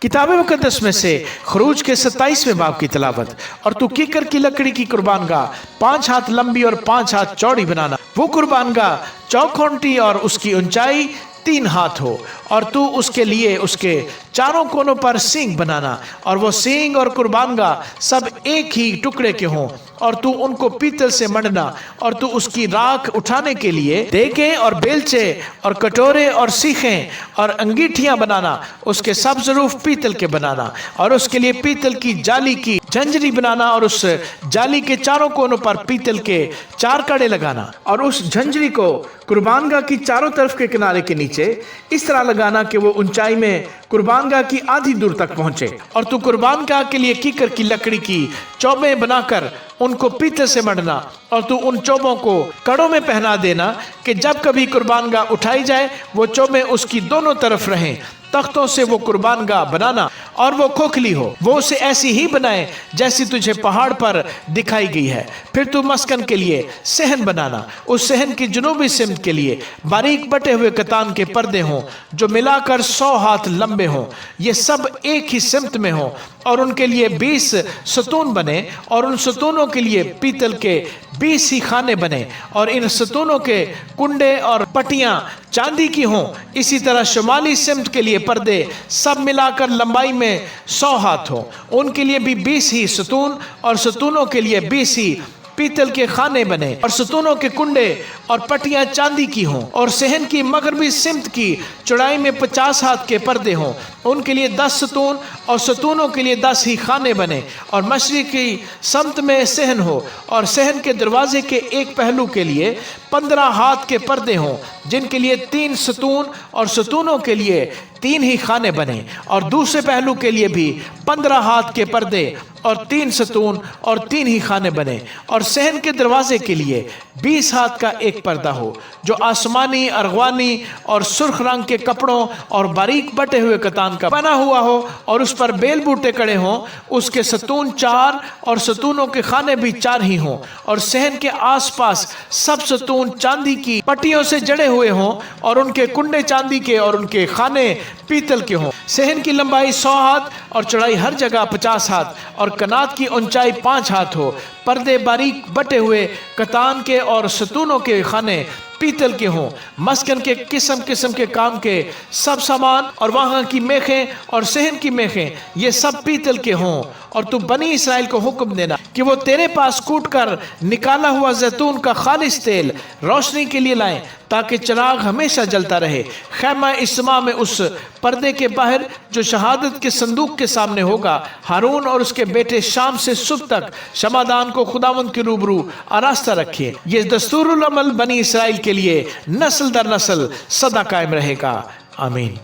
किताब मुकद्दस में से खरूज के 27वें बाब की तिलावत। और तू कीकर की लकड़ी की कुर्बानगाह 5 हाथ लंबी और 5 हाथ चौड़ी बनाना। वो कुर्बानगाह चौखोंटी और उसकी ऊंचाई 3 हाथ हो, और तू उसके लिए उसके चारों कोनों पर सींग बनाना, और वो सींग और कुर्बानगाह सब एक ही टुकड़े के हों, और तू उनको पीतल से मढ़ना। और तू उसकी राख उठाने के लिए देगे और बेलचे और कटोरे और सीखें और अंगीठियां बनाना, उसके सब ज़रूफ पीतल के बनाना। और उसके लिए पीतल की जाली की झंझरी बनाना, और उस जाली के चारों कोनों पर पीतल के 4 कड़े लगाना। और उस झंझरी को कुर्बानगाह की चारों तरफ के किनारे के नीचे इस तरह लगाना कि वो ऊंचाई में कुर्बानगाह की आधी दूर तक पहुंचे। और तू कुर्बानगाह के लिए कीकर की लकड़ी की चौबें बनाकर उनको पीतल से मढ़ना, और तू उन चौबों को कड़ों में पहना देना कि जब कभी कुर्बानगाह उठाई जाए वो चौबें उसकी दोनों तरफ रहें। तख्तों से वो कुर्बानगाह बनाना, और वो खोखली हो, वो उसे ऐसी ही बनाए जैसी तुझे पहाड़ पर दिखाई गई है। फिर तू मस्कन के लिए सहन बनाना। उस सहन की जनूबी सिमत के लिए बारीक बटे हुए कतान के पर्दे हों, जो मिलाकर 100 हाथ लंबे हों। ये सब एक ही सिमत में हों, और उनके लिए 20 सतून बने, और उन सतूनों के लिए पीतल के 20 ही खाने बने, और इन सतूनों के कुंडे और पटियां चांदी की हों। इसी तरह शुमाली सिमत के लिए पर्दे सब मिलाकर लंबाई में 100 हाथ हों, उनके लिए भी 20 ही सतून, और सतूनों के लिए 20 ही पीतल के खाने बने, और सतूनों के कुंडे और पटियां चांदी की हों। और सहन की मगरबी सिमत की चौड़ाई में 50 हाथ के पर्दे हों, उनके लिए 10 सतून, और सतूनों के लिए 10 ही खाने बने। और मशरिकी समत में सहन हो, और सहन के दरवाजे के एक पहलू के लिए 15 हाथ के पर्दे हों, जिनके लिए 3 सतून, और सतूनों के लिए 3 ही खाने बने। और दूसरे पहलू के लिए भी 15 हाथ के पर्दे और 3 सतून और 3 ही खाने बने। और सहन के दरवाजे के लिए 20 हाथ का एक पर्दा हो, जो आसमानी, अरगवानी और सुर्ख रंग के कपड़ों और बारीक बटे हुए कतान का बना हुआ हो, और उस पर बेल बूटे कड़े हों। उसके सतून 4 और सतूनों के खाने भी 4 ही हों। और सहन के आसपास सब सतून चांदी की पट्टियों से जड़े हुए हों, और उनके कुंडे चांदी के, और उनके खाने पीतल के हों। सहन की लंबाई 100 हाथ और चौड़ाई हर जगह 50 हाथ, और कनात की ऊंचाई 5 हाथ हो। पर्दे बारीक बटे हुए कतान के, और सतूनों के खाने पीतल के हों। मस्कन के किस्म किस्म के काम के सब सामान, और वहाँ की मेखें और सहन की मेखें, ये सब पीतल के हों। और तू बनी इसराइल को हुक्म देना कि वो तेरे पास कूट कर निकाला हुआ जैतून का खालिस तेल रोशनी के लिए लाएं, ताकि चिराग हमेशा जलता रहे। खैमा इस्मा में उस पर्दे के बाहर जो शहादत के संदूक के सामने होगा, हारून और उसके बेटे शाम से सुबह तक शमादान को खुदावंद के रूबरू आरास्ता रखिए। ये दस्तूरुल अमल बनी इसराइल के लिए नस्ल दर नस्ल सदा कायम रहेगा। आमीन।